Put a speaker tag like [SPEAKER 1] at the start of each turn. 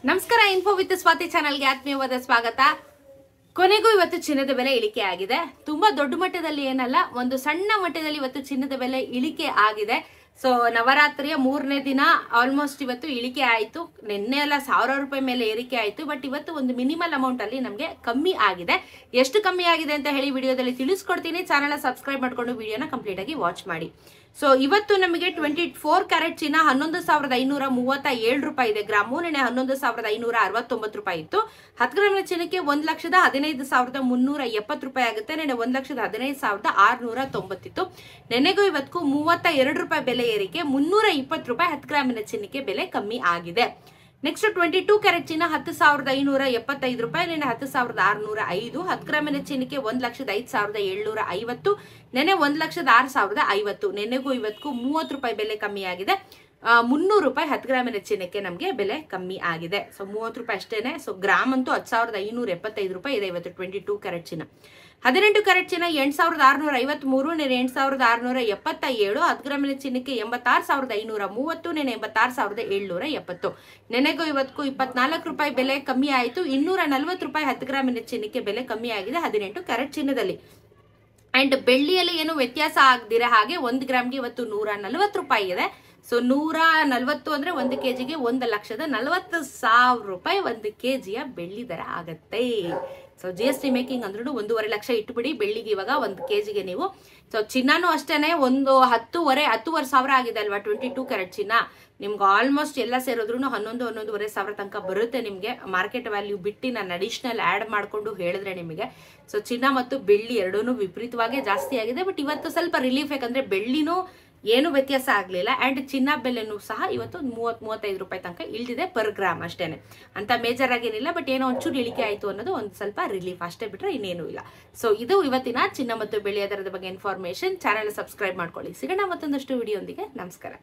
[SPEAKER 1] ನಮಸ್ಕಾರ. Info with Swati ಚಾನಲ್ಗೆ ಆತ್ಮೀಯವಾದ ಸ್ವಾಗತ. ಕೊನೆಗೂ ಇವತ್ತು ಚಿನ್ನದ ಬೆಲೆ ಇಳಿಕೆ ಆಗಿದೆ. ತುಂಬಾ ದೊಡ್ಡ ಮಟ್ಟದಲ್ಲಿ ಏನಲ್ಲ, ಒಂದು ಸಣ್ಣ ಮಟ್ಟದಲ್ಲಿ ಇವತ್ತು ಚಿನ್ನದ ಬೆಲೆ ಇಳಿಕೆ ಆಗಿದೆ. ಸೊ ನವರಾತ್ರಿಯ 3ನೇ ದಿನ ಆಲ್ಮೋಸ್ಟ್ ಇವತ್ತು ಇಳಿಕೆ ಆಯಿತು. ನಿನ್ನೆ ಎಲ್ಲ 1000 ರೂಪಾಯಿ ಮೇಲೆ ಏರಿಕೆ ಆಯಿತು. ಬಟ್ ಇವತ್ತು ಒಂದು ಮಿನಿಮಲ್ ಅಮೌಂಟ್ ಅಲ್ಲಿ ನಮಗೆ ಕಮ್ಮಿ ಆಗಿದೆ. ಎಷ್ಟು ಕಮ್ಮಿ ಆಗಿದೆ ಅಂತ ಹೇಳಿ ವಿಡಿಯೋದಲ್ಲಿ ತಿಳಿಸ್ಕೊಡ್ತೀನಿ. ಚಾನಲ್ ಸಬ್ಸ್ಕ್ರೈಬ್ ಮಾಡ್ಕೊಂಡು ವಿಡಿಯೋನ ಕಂಪ್ಲೀಟ್ ಆಗಿ ವಾಚ್ ಮಾಡಿ. ಸೊ ಇವತ್ತು ನಮಗೆ 24 ಕ್ಯಾರೆಟ್ ಚಿನ್ನ 11,537 ರೂಪಾಯಿ ಇದೆ ಗ್ರಾಮು. ನೆನೆ 11,569 ರೂಪಾಯಿ ಇತ್ತು. 10 ಗ್ರಾಮಿನ ಚಿನ್ನಕ್ಕೆ 1,15,370 ರೂಪಾಯಿ ಆಗುತ್ತೆ. ನೆನೆ 1,15,690 ಇತ್ತು. ನೆನೆಗೂ ಇವತ್ತು 32 ರೂಪಾಯಿ ಬೆಲೆ ಏರಿಕೆ, 320 ರೂಪಾಯಿ 10 ಗ್ರಾಮಿನ ಚಿನ್ನಕ್ಕೆ ಬೆಲೆ ಕಮ್ಮಿ ಆಗಿದೆ. ನೆಕ್ಸ್ಟ್ 22 ಕ್ಯಾರೆಟ್ ಚಿನ್ನ 10,575 ರೂಪಾಯಿ, ನೆನೆ 10,605. 10 ಗ್ರಾಮಿನ ಚಿನ್ನಕ್ಕೆ 1,05,750, ನೆನೆ 1,06,050. ನೆನೆಗೂ ಇವತ್ತು 30 ರೂಪಾಯಿ ಬೆಲೆ ಕಮ್ಮಿ ಆಗಿದೆ. 300 ರೂಪಾಯಿ 10 ಗ್ರಾಮಿನ ಚಿನ್ನಕ್ಕೆ ನಮಗೆ ಬೆಲೆ ಕಮ್ಮಿ ಆಗಿದೆ. ಸೊ 30 ರೂಪಾಯಿ ಅಷ್ಟೇನೆ. ಸೊ ಗ್ರಾಮ್ ಅಂತೂ 10,575 ರೂಪಾಯಿ ಇದೆ ಇವತ್ತು 22 ಕ್ಯಾರೆಟ್ ಚಿನ್ನ. 18 ಕ್ಯಾರೆಟ್ ಚಿನ್ನ 8,653, ನೆನೆ 8,677. 10 ಗ್ರಾಮಿನ ಚಿನ್ನಕ್ಕೆ 86,530, ನೆನೆ 86,770. ನೆನೆಗೂ ಇವತ್ತು 24 ರೂಪಾಯಿ ಬೆಲೆ ಕಮ್ಮಿ ಆಯಿತು. 240 ರೂಪಾಯಿ 10 ಗ್ರಾಮಿನ ಚಿನ್ನಕ್ಕೆ ಬೆಲೆ ಕಮ್ಮಿ ಆಗಿದೆ 18 ಕ್ಯಾರೆಟ್ ಚಿನ್ನದಲ್ಲಿ. ಅಂಡ್ ಬೆಳ್ಳಿಯಲ್ಲಿ ಏನು ವ್ಯತ್ಯಾಸ ಆಗದಿರ ಹಾಗೆ 1 ಗ್ರಾಮ್ಗೆ ಇವತ್ತು 140 ರೂಪಾಯಿ ಇದೆ. ಸೊ 140 ಅಂದ್ರೆ 1 ಕೆಜಿಗೆ 1,40,40,000 ರೂಪಾಯಿ 1 ಕೆಜಿಯ ಬೆಳ್ಳಿ ದರ ಆಗತ್ತೆ. ಸೊ GST ಮೇಕಿಂಗ್ ಅಂದ್ರೂ 1.5 ಲಕ್ಷ ಇಟ್ಬಿಡಿ ಬೆಳ್ಳಿಗೆ ಇವಾಗ 1 ಕೆಜಿಗೆ ನೀವು. ಸೊ ಚಿನ್ನನೂ ಅಷ್ಟೇನೆ ಒಂದು 10,000 ಸಾವಿರ ಆಗಿದೆ ಅಲ್ವಾ 22 ಕ್ಯಾರೆಟ್ ಚಿನ್ನ. ನಿಮ್ಗೆ ಆಲ್ಮೋಸ್ಟ್ ಎಲ್ಲ ಸೇರಿದ್ರು 11,000 ಸಾವಿರ ತನಕ ಬರುತ್ತೆ ನಿಮ್ಗೆ. ಮಾರ್ಕೆಟ್ ವ್ಯಾಲ್ಯೂ ಬಿಟ್ಟು ನಾನು ಅಡಿಷನಲ್ ಆಡ್ ಮಾಡ್ಕೊಂಡು ಹೇಳಿದ್ರೆ ನಿಮಗೆ. ಸೊ ಚಿನ್ನ ಮತ್ತು ಬೆಳ್ಳಿ ಎರಡೂ ವಿಪರೀತವಾಗಿ ಜಾಸ್ತಿ ಆಗಿದೆ. ಬಟ್ ಇವತ್ತು ಸ್ವಲ್ಪ ರಿಲೀಫ್, ಯಾಕಂದ್ರೆ ಬೆಳ್ಳಿನೂ ಏನು ವ್ಯತ್ಯಾಸ ಆಗ್ಲಿಲ್ಲ. ಅಂಡ್ ಚಿನ್ನ ಬೆಲೆನೂ ಸಹ ಇವತ್ತು 30-35 ರೂಪಾಯಿ ತನಕ ಇಳಿದಿದೆ ಪರ್ ಗ್ರಾಮ್ ಅಷ್ಟೇನೆ. ಅಂತ ಮೇಜರ್ ಆಗೇನಿಲ್ಲ. ಬಟ್ ಏನೋ ಒಂಚೂರು ಇಳಿಕೆ ಆಯ್ತು ಅನ್ನೋದು ಒಂದು ಸ್ವಲ್ಪ ರಿಲೀಫ್ ಅಷ್ಟೇ, ಬಿಟ್ರೆ ಇನ್ನೇನು ಇಲ್ಲ. ಸೊ ಇದು ಇವತ್ತಿನ ಚಿನ್ನ ಮತ್ತು ಬೆಳ್ಳಿಯ ದರದ ಬಗ್ಗೆ ಇನ್ಫಾರ್ಮೇಶನ್. ಚಾನೆಲ್ ಸಬ್ಸ್ಕ್ರೈಬ್ ಮಾಡ್ಕೊಳ್ಳಿ. ಸಿಗೋಣ ಮತ್ತೊಂದಷ್ಟು ವಿಡಿಯೋ ಒಂದಿಗೆ. ನಮಸ್ಕಾರ.